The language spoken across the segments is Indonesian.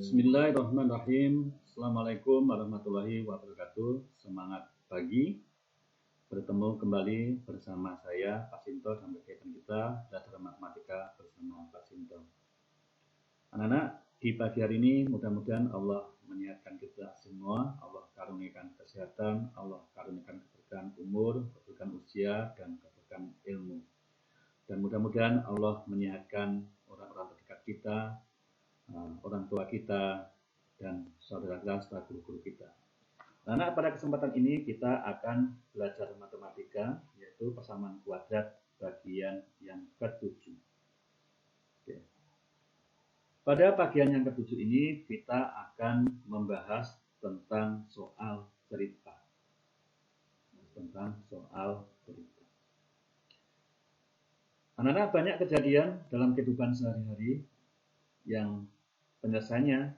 Bismillahirrahmanirrahim. Assalamualaikum warahmatullahi wabarakatuh. Semangat pagi. Bertemu kembali bersama saya Pak Sinto dan kegiatan kita belajar matematika bersama Pak Sinto. Anak-anak, di pagi hari ini mudah-mudahan Allah menyehatkan kita semua. Allah karuniakan kesehatan, Allah karuniakan keberkahan umur, keberkahan usia, dan keberkahan ilmu. Dan mudah-mudahan Allah menyehatkan orang-orang terdekat kita, orang tua kita, dan saudara kita serta guru-guru kita. Nah, pada kesempatan ini kita akan belajar matematika, yaitu persamaan kuadrat bagian yang ke-7. Oke. Pada bagian yang ke-7 ini kita akan membahas tentang soal cerita. Anak-anak, banyak kejadian dalam kehidupan sehari-hari yang penyelesaiannya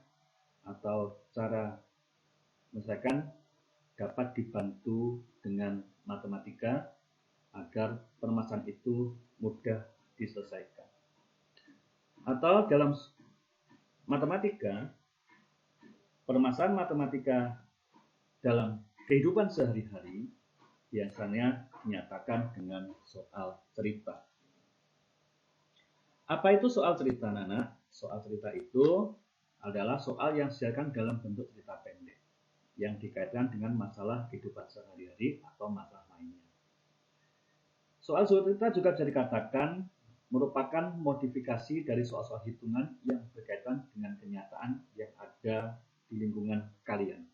atau cara menyelesaikan dapat dibantu dengan matematika agar permasalahan itu mudah diselesaikan. Atau dalam matematika, permasalahan matematika dalam kehidupan sehari-hari biasanya dinyatakan dengan soal cerita. Apa itu soal cerita, Nana? Soal cerita itu adalah soal yang disediakan dalam bentuk cerita pendek yang dikaitkan dengan masalah kehidupan sehari-hari atau masalah lainnya. Soal cerita juga bisa dikatakan merupakan modifikasi dari soal-soal hitungan yang berkaitan dengan kenyataan yang ada di lingkungan kalian.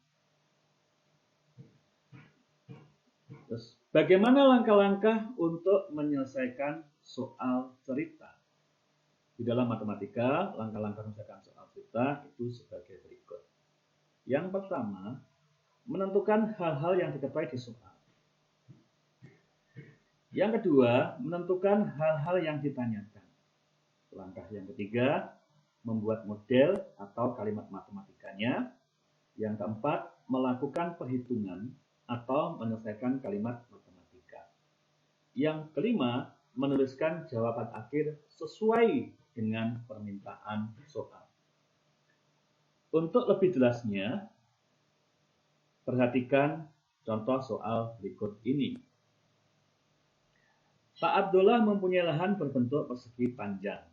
Terus, bagaimana langkah-langkah untuk menyelesaikan soal cerita? Di dalam matematika, langkah-langkah menyelesaikan soal cerita itu sebagai berikut. Yang pertama, menentukan hal-hal yang diketahui di soal. Yang kedua, menentukan hal-hal yang ditanyakan. Langkah yang ketiga, membuat model atau kalimat matematikanya. Yang keempat, melakukan perhitungan atau menyelesaikan kalimat matematika. Yang kelima, menuliskan jawaban akhir sesuai dengan permintaan soal. Untuk lebih jelasnya, perhatikan contoh soal berikut ini. Pak Abdullah mempunyai lahan berbentuk persegi panjang.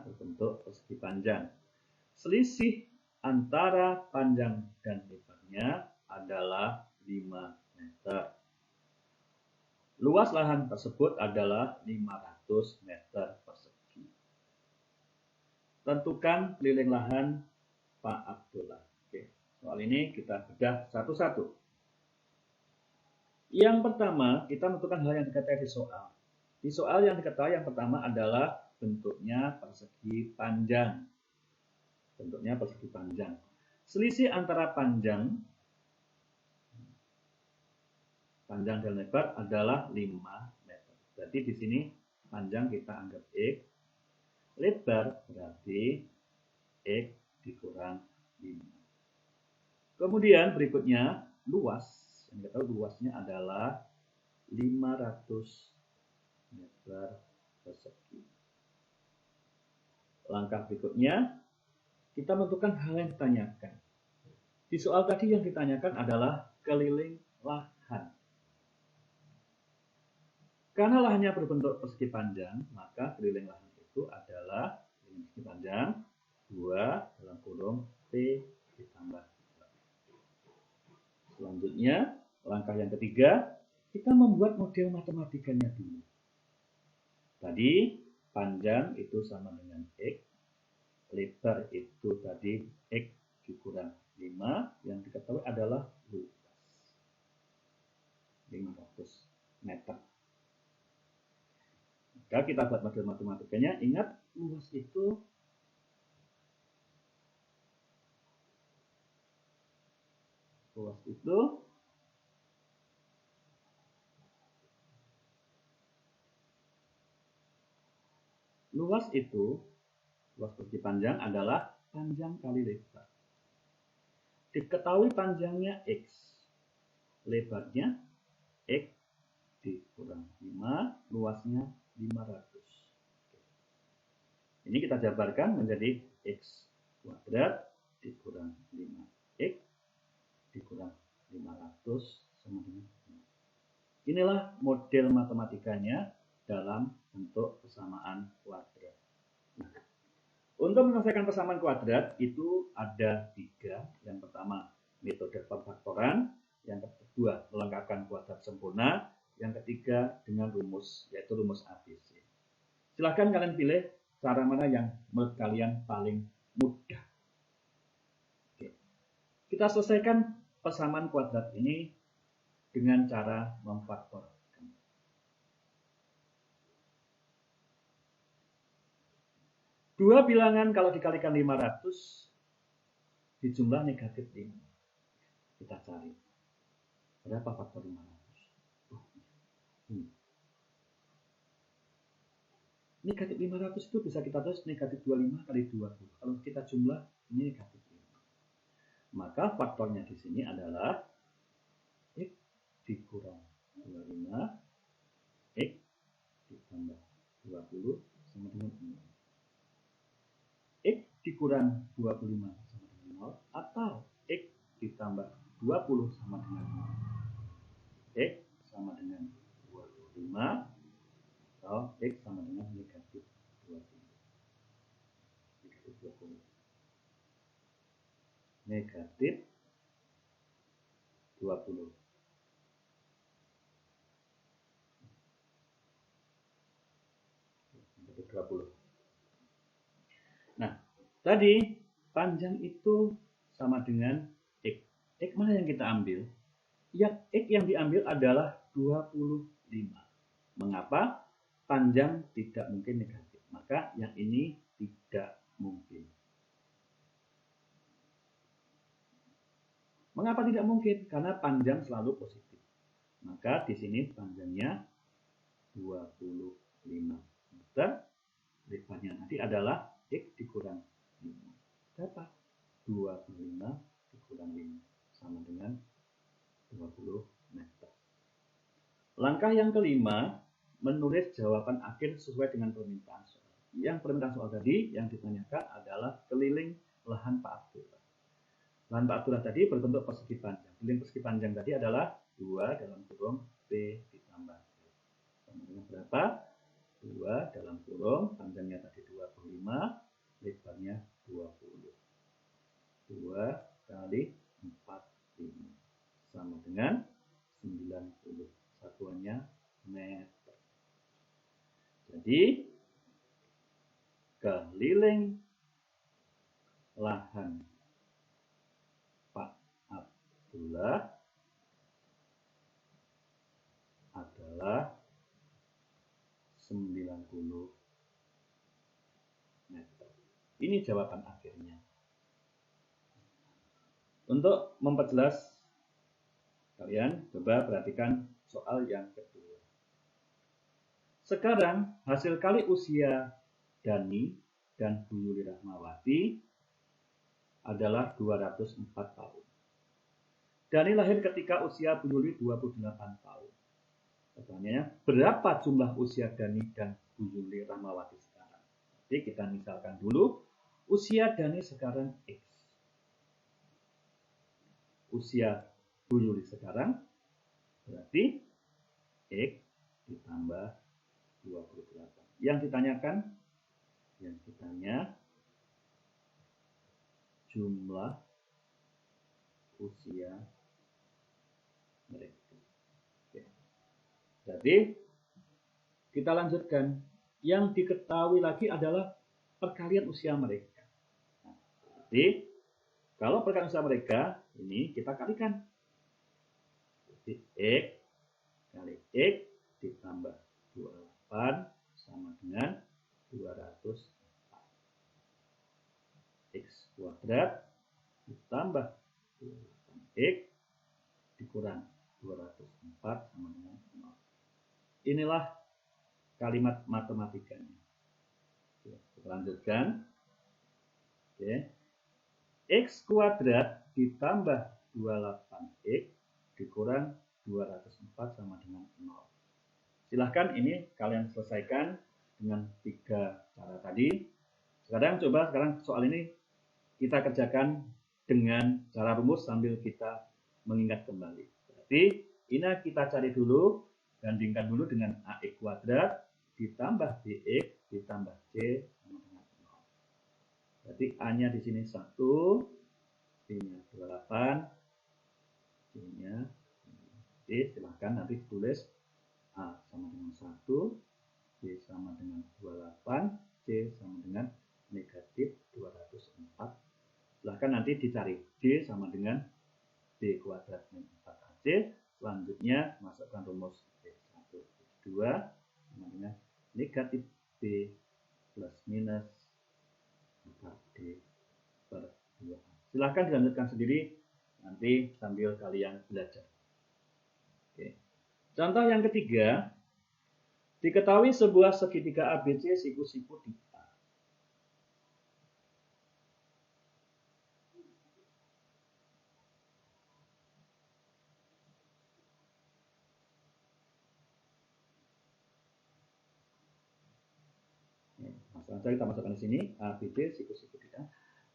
Berbentuk persegi panjang. Selisih antara panjang dan lebarnya adalah 5 meter. Luas lahan tersebut adalah 500 meter persegi. Tentukan keliling lahan Pak Abdullah. Oke, soal ini kita bedah satu-satu. Yang pertama, kita menentukan hal yang diketahui di soal. Di soal yang diketahui yang pertama adalah bentuknya persegi panjang. Bentuknya persegi panjang. Selisih antara panjang dan lebar adalah 5 meter. Berarti di sini panjang kita anggap X, lebar berarti X dikurang 5. Kemudian berikutnya luas. Yang kita tahu luasnya adalah 500 meter persegi. Langkah berikutnya, kita menentukan hal yang ditanyakan. Di soal tadi yang ditanyakan adalah keliling lahan. Karena lahannya berbentuk persegi panjang, maka keliling lahan itu adalah keliling persegi panjang 2 dalam kurung P ditambah 2. Selanjutnya, langkah yang ketiga, kita membuat model matematikanya dulu. Tadi panjang itu sama dengan X, lebar itu tadi X dikurang 5, yang diketahui adalah luas 500 meter. Maka kita buat model matematikanya. Ingat, luas itu luas persegi panjang adalah panjang kali lebar. Diketahui panjangnya X, lebarnya X dikurang 5, luasnya 500. Ini kita jabarkan menjadi X kuadrat dikurang 5x dikurang 500 sama dengan 0. Inilah model matematikanya dalam bentuk persamaan kuadrat. Nah, untuk menyelesaikan persamaan kuadrat itu ada 3. Yang pertama, metode pemfaktoran. Yang kedua, melengkapkan kuadrat sempurna. Yang ketiga, dengan rumus, yaitu rumus ABC. Silahkan kalian pilih cara mana yang menurut kalian paling mudah. Oke. Kita selesaikan persamaan kuadrat ini dengan cara memfaktorkan. Dua bilangan kalau dikalikan 500 dijumlah negatif 5. Kita cari. Berapa faktor 500? Negatif 500 itu bisa kita tulis negatif 25 kali 20. Kalau kita jumlah, ini negatif 5. Maka faktornya di sini adalah X dikurang 25, X ditambah 20 sama dengan 0. X dikurang 25 sama dengan 0, atau X ditambah 20 sama dengan 0. X sama dengan 25, atau X sama dengan negatif 20. Negatif 20. Negatif 20. Negatif 20. Nah, tadi panjang itu sama dengan X. X mana yang kita ambil? Yang X yang diambil adalah 25. Mengapa? Panjang tidak mungkin negatif. Maka yang ini tidak mungkin. Mengapa tidak mungkin? Karena panjang selalu positif. Maka di sini panjangnya 25 meter. Lebarnya nanti adalah X dikurang 5. Berapa? 25 dikurang 5. Sama dengan 20 meter. Langkah yang kelima, menulis jawaban akhir sesuai dengan permintaan soal. Yang permintaan soal tadi yang ditanyakan adalah keliling lahan Pak Abdullah. Lahan Pak Abdullah tadi berbentuk persegi panjang. Keliling persegi panjang tadi adalah 2 dalam kurung P ditambah P. Sama dengan berapa? 2 dalam kurung, panjangnya tadi 25, lebarnya 20. 2 kali 45 sama dengan 90. Satuannya meter. Jadi keliling lahan Pak Abdullah adalah 90 meter. Ini jawaban akhirnya. Untuk memperjelas, kalian coba perhatikan soal yang kedua. Sekarang hasil kali usia Dani dan Bu Yuli Rahmawati adalah 204 tahun. Dani lahir ketika usia Bu Yuli 28 tahun. Pertanyaannya, berapa jumlah usia Dani dan Bu Yuli Rahmawati sekarang? Jadi kita misalkan dulu, usia Dani sekarang X. Usia Bu Yuli sekarang berarti X ditambah 28. Yang ditanyakan, yang ditanya jumlah usia mereka. Oke. Jadi kita lanjutkan. Yang diketahui lagi adalah perkalian usia mereka. Nah, jadi kalau perkalian usia mereka ini kita kalikan. Jadi X kali X ditambah 28 sama dengan 204. X kuadrat ditambah 28X dikurang 204 sama dengan 0. Inilah kalimat matematikanya. Kita lanjutkan. Oke. X kuadrat ditambah 28X dikurang 204 sama dengan 0. Silahkan ini kalian selesaikan dengan 3 cara tadi. Sekarang coba soal ini kita kerjakan dengan cara rumus sambil kita mengingat kembali. Berarti ini kita cari dulu, bandingkan dulu dengan AX kuadrat ditambah BX ditambah C sama dengan 0. Berarti A-nya di sini 1, B-nya 28, C-nya. Jadi silahkan nanti tulis A sama dengan 1, B sama dengan 28, C sama dengan negatif 204. Silahkan nanti dicari D sama dengan B kuadrat min 4AC. Selanjutnya masukkan rumus X1, X2 sama dengan negatif B plus minus 4D per 2. Silahkan dilanjutkan sendiri nanti sambil kalian belajar. Oke. Contoh yang ketiga, diketahui sebuah segitiga ABC siku-siku di A. Langsung kita masukkan di sini ABC siku-siku di A.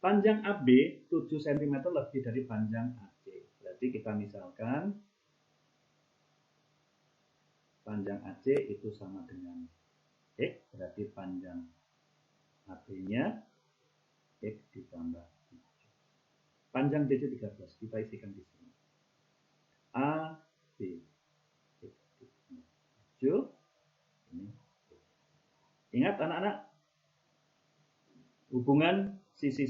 Panjang AB 7 cm lebih dari panjang AC. Berarti kita misalkan panjang AC itu sama dengan X, berarti panjang AB-nya X ditambah 7. Panjang DC 13, kita isikan di sini. AB X ditambah 7. Ini. Ingat anak-anak, hubungan sisi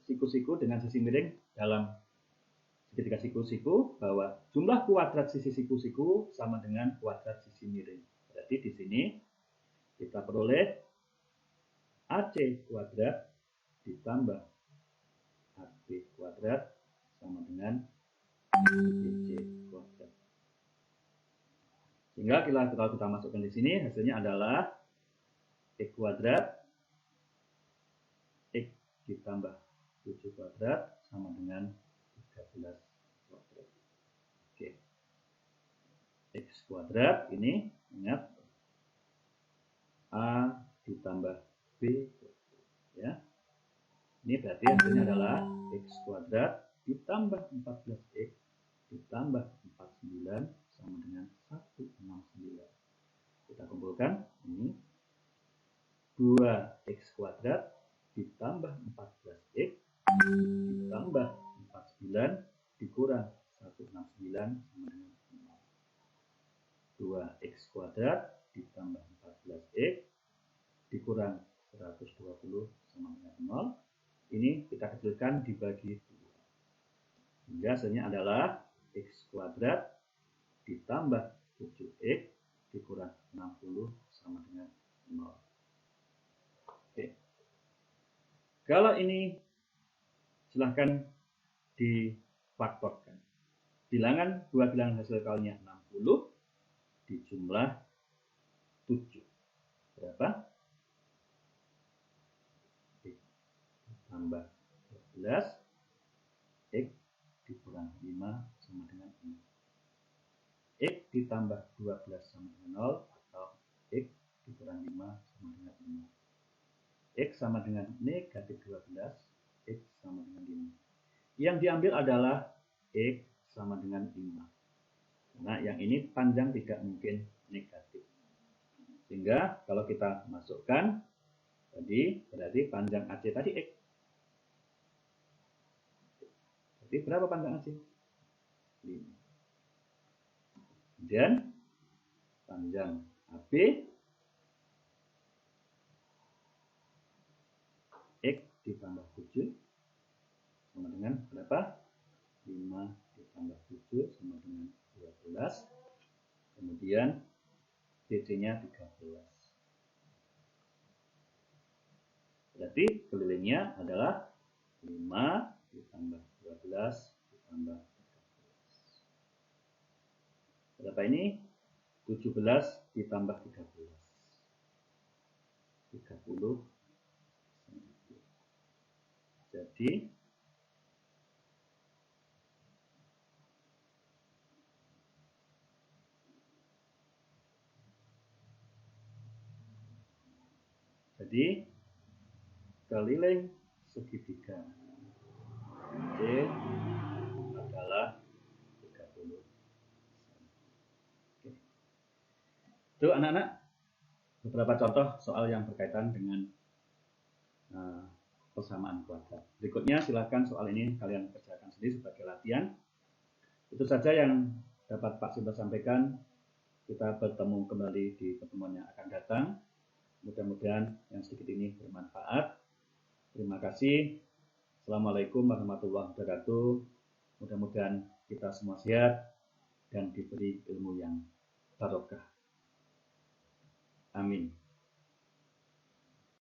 siku-siku dengan sisi miring dalam segitiga siku-siku bahwa jumlah kuadrat sisi siku-siku sama dengan kuadrat sisi miring. Berarti di sini kita peroleh AC kuadrat ditambah AB kuadrat sama dengan BC kuadrat. Sehingga kalau kita masukkan di sini hasilnya adalah X kuadrat X ditambah 7 kuadrat sama dengan 13 kuadrat. Oke. X kuadrat ini ingat A ditambah B ya. Ini berarti hasilnya adalah X kuadrat ditambah 14X ditambah 49 sama dengan 169. Kita kumpulkan ini 2X kuadrat ditambah 14X ditambah 49 dikurang 169 sama dengan 0. 2X kuadrat ditambah 14X dikurang 120 sama dengan 0. Ini kita kecilkan dibagi 2. Sehingga hasilnya adalah X kuadrat ditambah 7X dikurang 60 sama dengan 0. Oke. Kalau ini silahkan difaktorkan. Dua bilangan hasil kalinya 60 dijumlah 7. Berapa? X tambah 12 X dikurang 5 sama dengan 6. X ditambah 12 sama dengan 0 atau X dikurang 5 sama dengan 5. X sama dengan negatif 12, X sama dengan 5. Yang diambil adalah X sama dengan 5. Nah, yang ini panjang tidak mungkin negatif. Sehingga kalau kita masukkan tadi, berarti panjang AC tadi X. Jadi berapa panjang AC? 5. Kemudian panjang AB X ditambah 7 sama dengan berapa? 5 ditambah 7 sama dengan 12. Kemudian DC-nya 13. Berarti kelilingnya adalah 5 ditambah 12 ditambah 13. Berapa ini? 17 ditambah 13. 30. Jadi keliling segitiga Itu anak-anak beberapa contoh soal yang berkaitan dengan persamaan kuadrat. Berikutnya silakan soal ini kalian kerjakan sendiri sebagai latihan. Itu saja yang dapat Pak Sinta sampaikan. Kita bertemu kembali di pertemuan yang akan datang. Mudah-mudahan yang sedikit ini bermanfaat. Terima kasih. Assalamualaikum warahmatullahi wabarakatuh. Mudah-mudahan kita semua sehat dan diberi ilmu yang barokah. Amin.